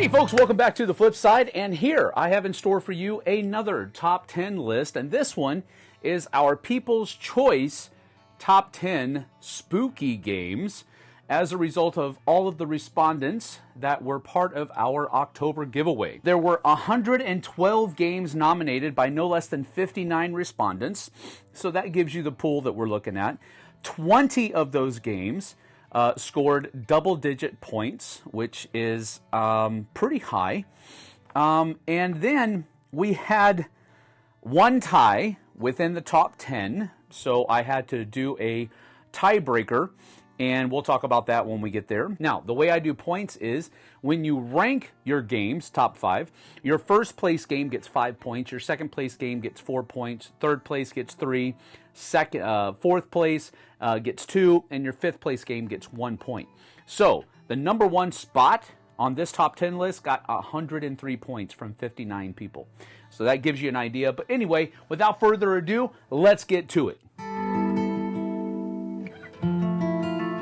Hey folks, welcome back to the Flip Side, and here I have in store for you another top 10 list, and this one is our People's Choice top 10 spooky games as a result of all of the respondents that were part of our October giveaway. There were 112 games nominated by no less than 59 respondents, so that gives you the pool that we're looking at. 20 of those games scored double-digit points, which is pretty high. And then we had one tie within the top 10, so I had to do a tiebreaker, and we'll talk about that when we get there. Now, the way I do points is when you rank your games, top 5, your first place game gets 5 points, your second place game gets 4 points, third place gets 3, fourth place gets 2, and your fifth place game gets 1 point. So the number one spot on this top 10 list got 103 points from 59 people. So that gives you an idea. But anyway, without further ado, let's get to it.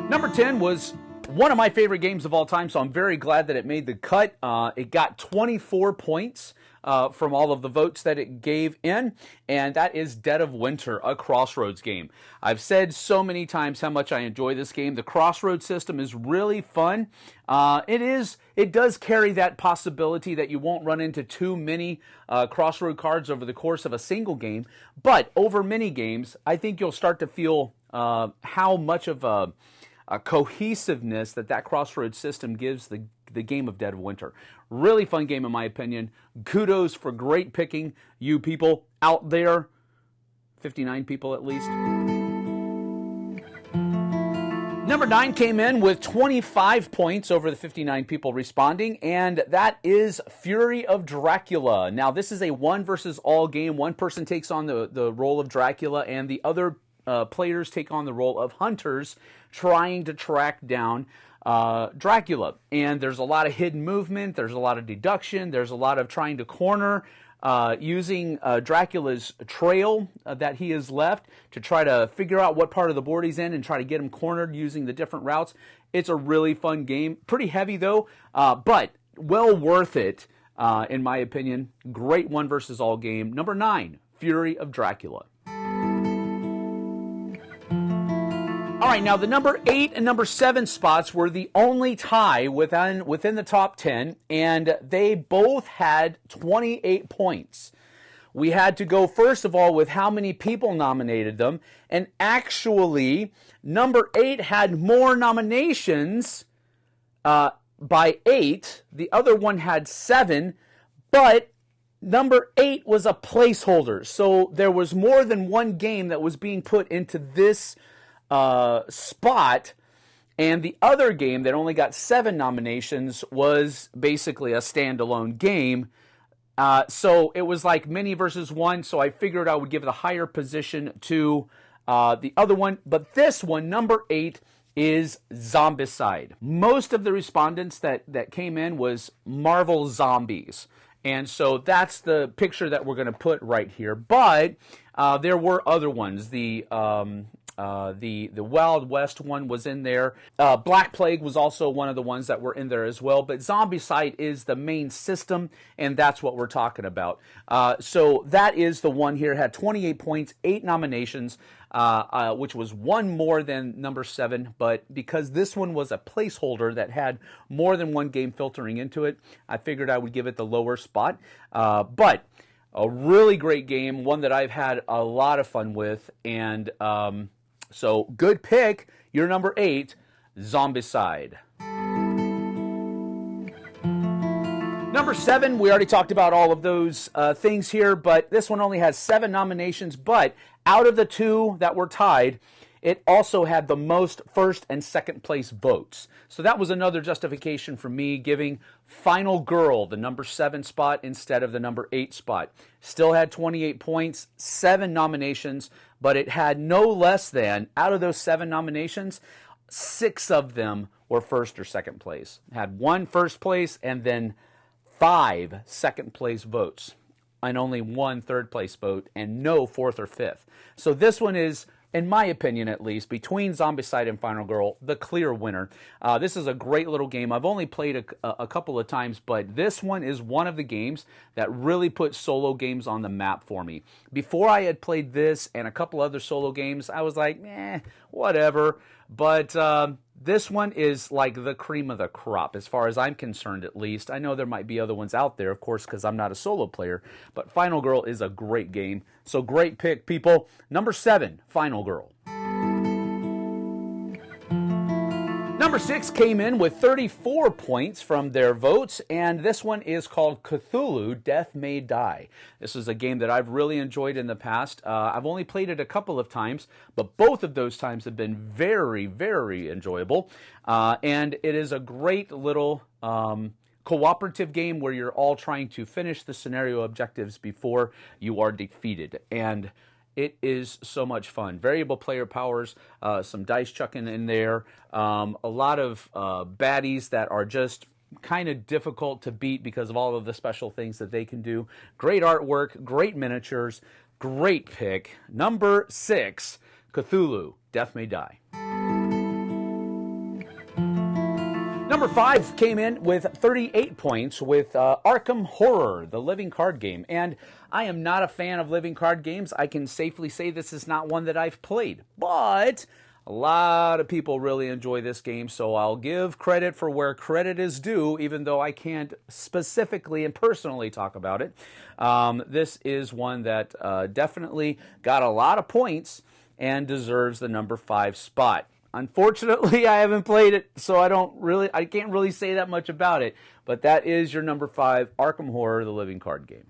Number 10 was one of my favorite games of all time, so I'm very glad that it made the cut. It got 24 points from all of the votes that it gave in, and that is Dead of Winter, a Crossroads game. I've said so many times how much I enjoy this game. The Crossroads system is really fun. It does carry that possibility that you won't run into too many Crossroad cards over the course of a single game, but over many games, I think you'll start to feel how much of a cohesiveness that Crossroads system gives the game of Dead of Winter. Really fun game in my opinion. Kudos for great picking, you people out there. 59 people at least. Number 9 came in with 25 points over the 59 people responding, and that is Fury of Dracula. Now, this is a one versus all game. One person takes on the role of Dracula, and the other players take on the role of hunters trying to track down Dracula. And there's a lot of hidden movement, there's a lot of deduction, there's a lot of trying to corner using Dracula's trail that he has left to try to figure out what part of the board he's in and try to get him cornered using the different routes. It's a really fun game. Pretty heavy though, but well worth it in my opinion. Great one versus all game. Number 9, Fury of Dracula. All right, now the number 8 and number 7 spots were the only tie within the top 10, and they both had 28 points. We had to go, first of all, with how many people nominated them, and actually, number 8 had more nominations by 8. The other one had 7, but number 8 was a placeholder, so there was more than one game that was being put into this spot, and the other game that only got 7 nominations was basically a standalone game. So it was like mini versus one, so I figured I would give the higher position to the other one. But this one, number 8, is Zombicide. Most of the respondents that came in was Marvel Zombies. And so that's the picture that we're going to put right here. But there were other ones. The Wild West one was in there. Black Plague was also one of the ones that were in there as well. But Zombicide is the main system, and that's what we're talking about. So that is the one here. Had 28 points, 8 nominations, which was one more than number 7. But because this one was a placeholder that had more than one game filtering into it, I figured I would give it the lower spot. But a really great game, one that I've had a lot of fun with, and so good pick. Your number 8, Zombicide. Number 7, we already talked about all of those things here, but this one only has 7 nominations, but out of the 2 that were tied, it also had the most first and second place votes. So that was another justification for me giving Final Girl the number 7 spot instead of the number 8 spot. Still had 28 points, 7 nominations, but it had no less than, out of those 7 nominations, 6 of them were first or second place. It had 1 first place and then 5 second place votes and only 1 third place vote and no 4th or 5th. So this one is in my opinion at least, between Zombicide and Final Girl, the clear winner. This is a great little game. I've only played a couple of times, but this one is one of the games that really put solo games on the map for me. Before I had played this and a couple other solo games, I was like, whatever. But this one is like the cream of the crop, as far as I'm concerned, at least. I know there might be other ones out there, of course, because I'm not a solo player. But Final Girl is a great game. So great pick, people. Number 7, Final Girl. Number 6 came in with 34 points from their votes, and this one is called Cthulhu Death May Die. This is a game that I've really enjoyed in the past. I've only played it a couple of times, but both of those times have been very, very enjoyable. And it is a great little cooperative game where you're all trying to finish the scenario objectives before you are defeated. And it is so much fun. Variable player powers, some dice chucking in there, a lot of baddies that are just kind of difficult to beat because of all of the special things that they can do. Great artwork, great miniatures, great pick. Number 6, Cthulhu Death May Die. Number 5 came in with 38 points with Arkham Horror, the living card game. And I am not a fan of living card games. I can safely say this is not one that I've played. But a lot of people really enjoy this game, so I'll give credit for where credit is due, even though I can't specifically and personally talk about it. This is one that definitely got a lot of points and deserves the number 5 spot. Unfortunately, I haven't played it, so I can't really say that much about it. But that is your number 5, Arkham Horror, the living card game.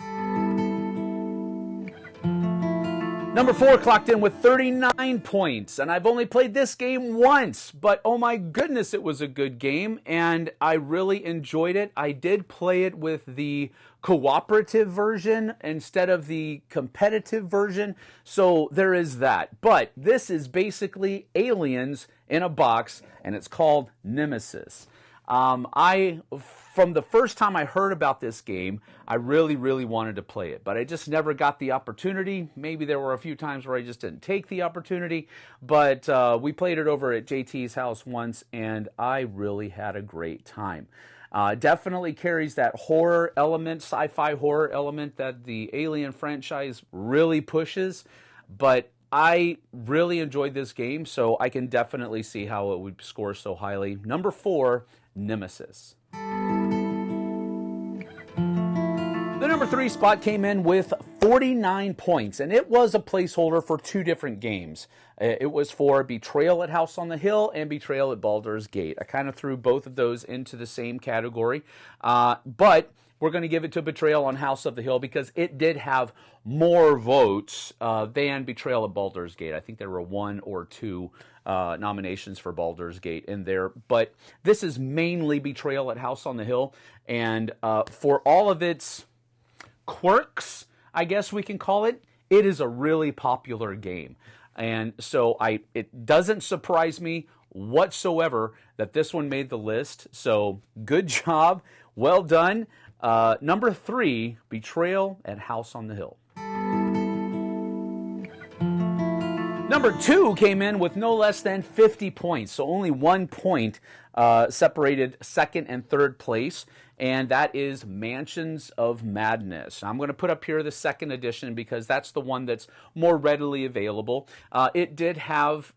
Number 4 clocked in with 39 points, and I've only played this game once, but oh my goodness, it was a good game, and I really enjoyed it. I did play it with the cooperative version instead of the competitive version, so there is that. But this is basically aliens in a box, and it's called Nemesis. From the first time I heard about this game, I really, really wanted to play it, but I just never got the opportunity. Maybe there were a few times where I just didn't take the opportunity, but we played it over at JT's house once, and I really had a great time. Definitely carries that horror element, sci-fi horror element that the Alien franchise really pushes, but I really enjoyed this game, so I can definitely see how it would score so highly. Number 4, Nemesis. The number 3 spot came in with 49 points, and it was a placeholder for 2 different games. It was for Betrayal at House on the Hill and Betrayal at Baldur's Gate. I kind of threw both of those into the same category, but we're going to give it to Betrayal on House of the Hill because it did have more votes than Betrayal at Baldur's Gate. I think there were 1 or 2 nominations for Baldur's Gate in there, but this is mainly Betrayal at House on the Hill, and for all of its quirks, I guess we can call it, it is a really popular game. And so it doesn't surprise me whatsoever that this one made the list. So good job. Well done. Number 3, Betrayal at House on the Hill. Number 2 came in with no less than 50 points, so only 1 point separated second and third place, and that is Mansions of Madness. I'm going to put up here the second edition because that's the one that's more readily available. It did have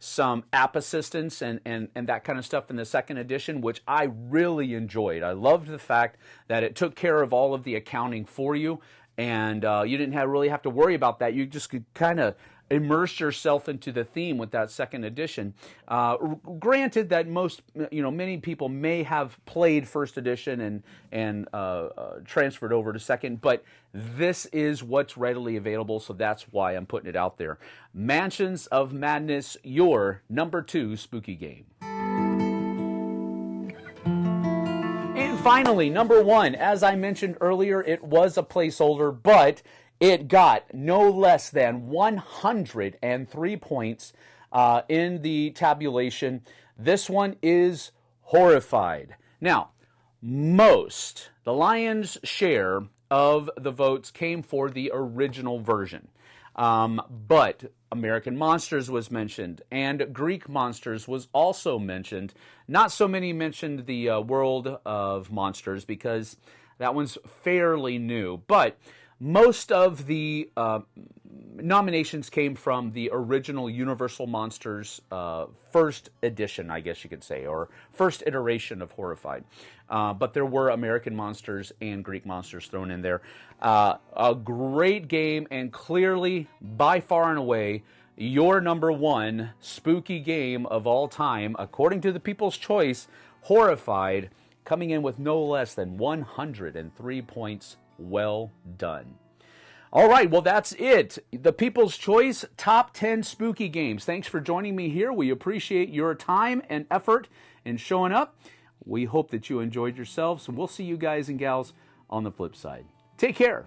some app assistance and that kind of stuff in the second edition, which I really enjoyed. I loved the fact that it took care of all of the accounting for you, and you didn't really have to worry about that. You just could kind of immerse yourself into the theme with that second edition. Granted that many people may have played first edition and transferred over to second, but this is what's readily available, so that's why I'm putting it out there. Mansions of Madness, your number 2 spooky game. And finally, number 1, as I mentioned earlier, it was a placeholder, but it got no less than 103 points in the tabulation. This one is Horrified. Now, the lion's share of the votes came for the original version. But American Monsters was mentioned, and Greek Monsters was also mentioned. Not so many mentioned the World of Monsters because that one's fairly new, but most of the nominations came from the original Universal Monsters first edition, I guess you could say, or first iteration of Horrified. But there were American Monsters and Greek Monsters thrown in there. A great game, and clearly, by far and away, your number one spooky game of all time, according to the People's Choice, Horrified, coming in with no less than 103 points. Well done. All right, well, that's it. The People's Choice Top 10 Spooky Games. Thanks for joining me here. We appreciate your time and effort in showing up. We hope that you enjoyed yourselves, and we'll see you guys and gals on the flip side. Take care.